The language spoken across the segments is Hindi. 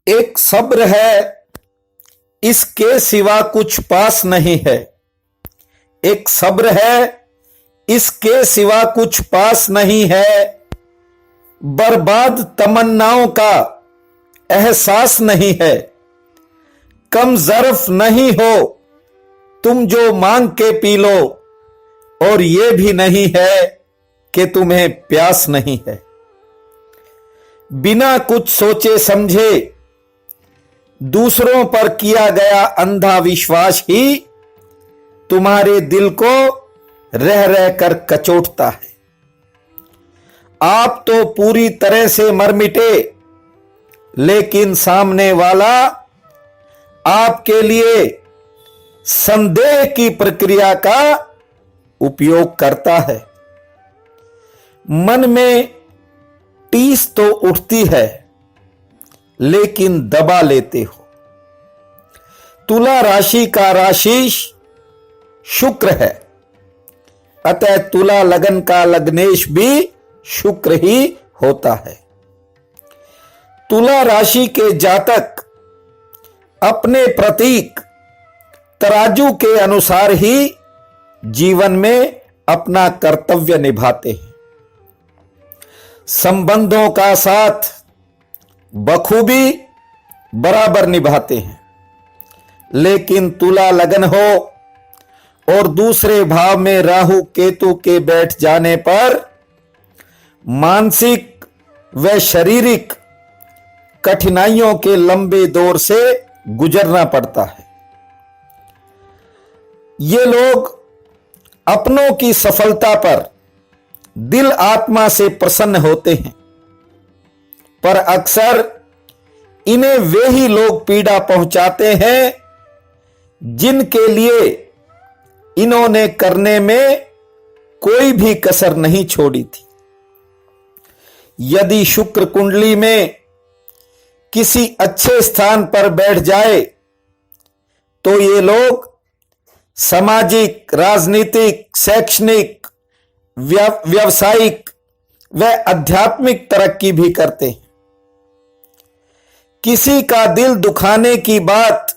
एक सब्र है, इसके सिवा कुछ पास नहीं है। एक सब्र है, इसके सिवा कुछ पास नहीं है। बर्बाद तमन्नाओं का एहसास नहीं है। कम ज़र्फ नहीं हो तुम जो मांग के पी लो, और ये भी नहीं है कि तुम्हें प्यास नहीं है। बिना कुछ सोचे समझे दूसरों पर किया गया अंधा विश्वास ही तुम्हारे दिल को रह रह कर कचोटता है। आप तो पूरी तरह से मर मिटे, लेकिन सामने वाला आपके लिए संदेह की प्रक्रिया का उपयोग करता है। मन में टीस तो उठती है, लेकिन दबा लेते हो। तुला राशि का राशिश शुक्र है, अतः तुला लगन का लग्नेश भी शुक्र ही होता है। तुला राशि के जातक अपने प्रतीक तराजू के अनुसार ही जीवन में अपना कर्तव्य निभाते हैं। संबंधों का साथ बखूबी बराबर निभाते हैं, लेकिन तुला लगन हो और दूसरे भाव में राहु केतु के बैठ जाने पर मानसिक व शारीरिक कठिनाइयों के लंबे दौर से गुजरना पड़ता है। ये लोग अपनों की सफलता पर दिल आत्मा से प्रसन्न होते हैं, पर अक्सर इन्हें वे ही लोग पीड़ा पहुंचाते हैं जिनके लिए इन्होंने करने में कोई भी कसर नहीं छोड़ी थी। यदि शुक्र कुंडली में किसी अच्छे स्थान पर बैठ जाए तो ये लोग सामाजिक, राजनीतिक, शैक्षणिक, व्यावसायिक व आध्यात्मिक तरक्की भी करते हैं। किसी का दिल दुखाने की बात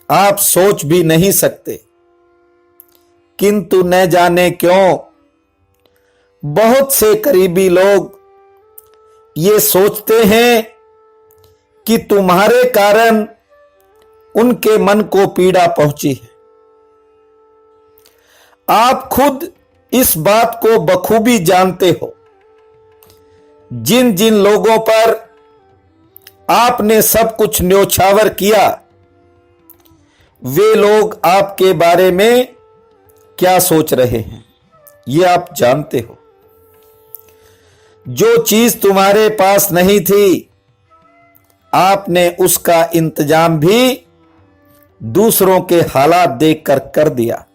आप सोच भी नहीं सकते, किंतु न जाने क्यों बहुत से करीबी लोग ये सोचते हैं कि तुम्हारे कारण उनके मन को पीड़ा पहुंची है। आप खुद इस बात को बखूबी जानते हो। जिन जिन लोगों पर आपने सब कुछ न्योछावर किया, वे लोग आपके बारे में क्या सोच रहे हैं, ये आप जानते हो। जो चीज तुम्हारे पास नहीं थी, आपने उसका इंतजाम भी दूसरों के हालात देखकर कर दिया।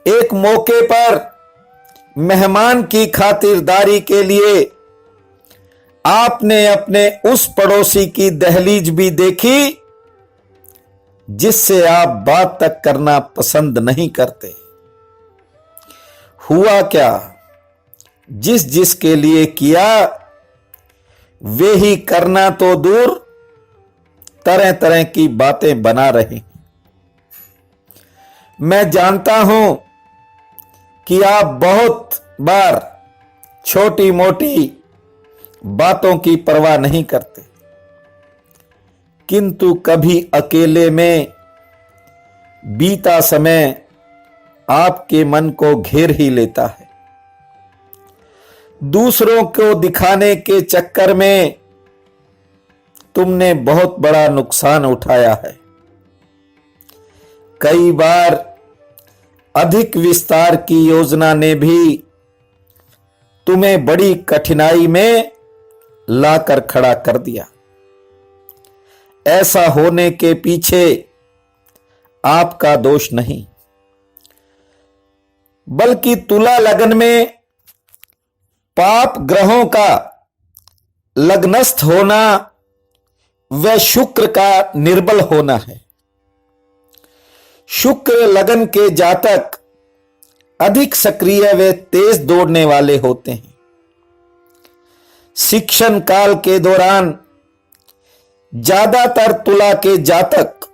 एक मौके पर मेहमान की खातिरदारी के लिए आपने अपने उस पड़ोसी की दहलीज भी देखी जिससे आप बात तक करना पसंद नहीं करते। हुआ क्या, जिस जिसके लिए किया वे ही करना तो दूर तरह तरह की बातें बना रहे। मैं जानता हूं कि आप बहुत बार छोटी मोटी बातों की परवाह नहीं करते, किंतु कभी अकेले में बीता समय आपके मन को घेर ही लेता है। दूसरों को दिखाने के चक्कर में तुमने बहुत बड़ा नुकसान उठाया है। कई बार अधिक विस्तार की योजना ने भी तुम्हें बड़ी कठिनाई में लाकर खड़ा कर दिया। ऐसा होने के पीछे आपका दोष नहीं, बल्कि तुला लगन में पाप ग्रहों का लग्नस्थ होना व शुक्र का निर्बल होना है। शुक्र लगन के जातक अधिक सक्रिय व तेज दौड़ने वाले होते हैं। शिक्षण काल के दौरान ज्यादातर तुला के जातक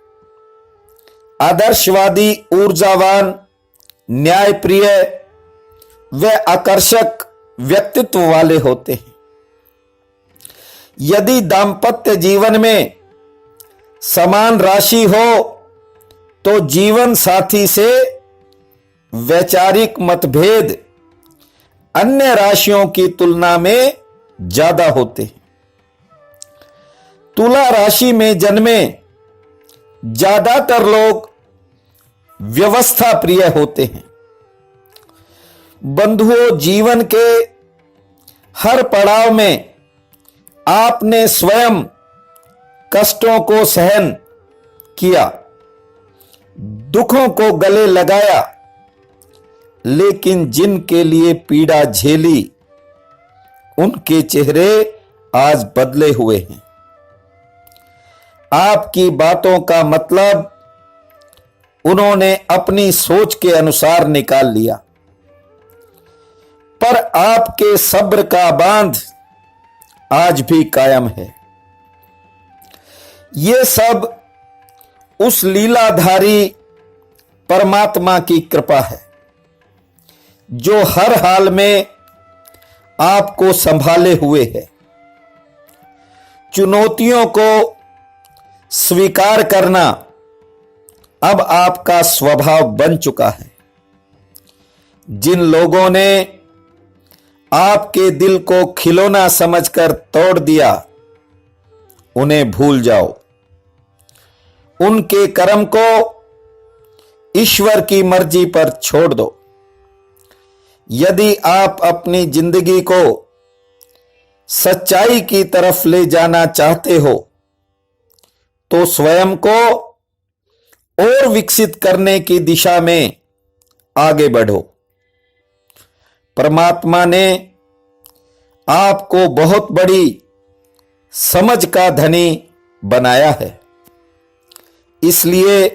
आदर्शवादी, ऊर्जावान, न्यायप्रिय व आकर्षक व्यक्तित्व वाले होते हैं। यदि दांपत्य जीवन में समान राशि हो तो जीवन साथी से वैचारिक मतभेद अन्य राशियों की तुलना में ज्यादा होते हैं। तुला राशि में जन्मे ज्यादातर लोग व्यवस्था प्रिय होते हैं। बंधुओं, जीवन के हर पड़ाव में आपने स्वयं कष्टों को सहन किया, दुखों को गले लगाया, लेकिन जिनके लिए पीड़ा झेली उनके चेहरे आज बदले हुए हैं। आपकी बातों का मतलब उन्होंने अपनी सोच के अनुसार निकाल लिया, पर आपके सब्र का बांध आज भी कायम है। ये सब उस लीलाधारी परमात्मा की कृपा है जो हर हाल में आपको संभाले हुए है। चुनौतियों को स्वीकार करना अब आपका स्वभाव बन चुका है। जिन लोगों ने आपके दिल को खिलौना समझकर तोड़ दिया, उन्हें भूल जाओ। उनके कर्म को ईश्वर की मर्जी पर छोड़ दो। यदि आप अपनी जिंदगी को सच्चाई की तरफ ले जाना चाहते हो तो स्वयं को और विकसित करने की दिशा में आगे बढ़ो। परमात्मा ने आपको बहुत बड़ी समझ का धनी बनाया है, इसलिए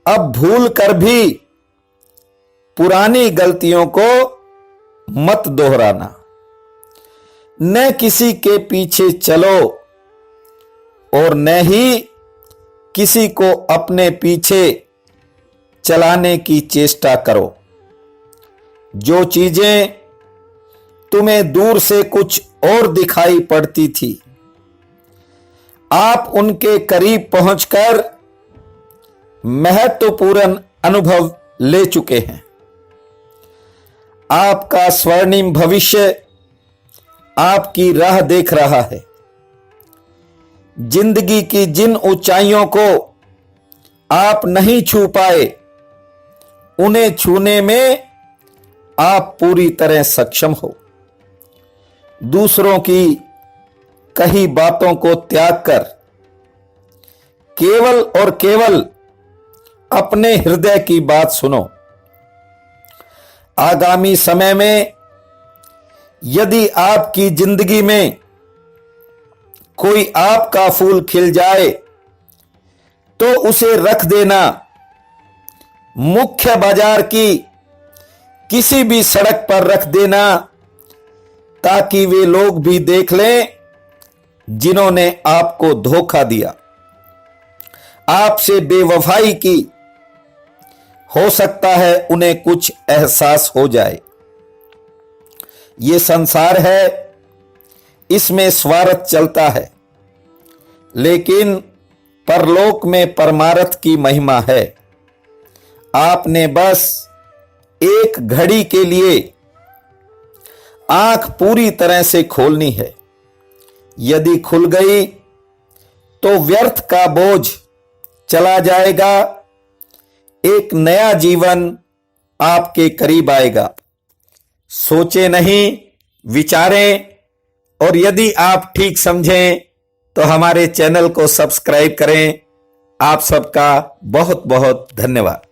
अब भूल कर भी पुरानी गलतियों को मत दोहराना। न किसी के पीछे चलो और न ही किसी को अपने पीछे चलाने की चेष्टा करो। जो चीजें तुम्हें दूर से कुछ और दिखाई पड़ती थी, आप उनके करीब पहुंचकर महत्वपूर्ण अनुभव ले चुके हैं। आपका स्वर्णिम भविष्य आपकी राह देख रहा है। जिंदगी की जिन ऊंचाइयों को आप नहीं छू पाए, उन्हें छूने में आप पूरी तरह सक्षम हो। दूसरों की कही बातों को त्याग कर केवल और केवल अपने हृदय की बात सुनो। आगामी समय में यदि आपकी जिंदगी में कोई आपका फूल खिल जाए तो उसे रख देना। मुख्य बाजार की किसी भी सड़क पर रख देना, ताकि वे लोग भी देख लें जिन्होंने आपको धोखा दिया, आपसे बेवफाई की। हो सकता है उन्हें कुछ एहसास हो जाए। ये संसार है, इसमें स्वार्थ चलता है, लेकिन परलोक में परमार्थ की महिमा है। आपने बस एक घड़ी के लिए आंख पूरी तरह से खोलनी है। यदि खुल गई तो व्यर्थ का बोझ चला जाएगा, एक नया जीवन आपके करीब आएगा। सोचे नहीं, विचारें, और यदि आप ठीक समझें तो हमारे चैनल को सब्सक्राइब करें। आप सबका बहुत बहुत धन्यवाद।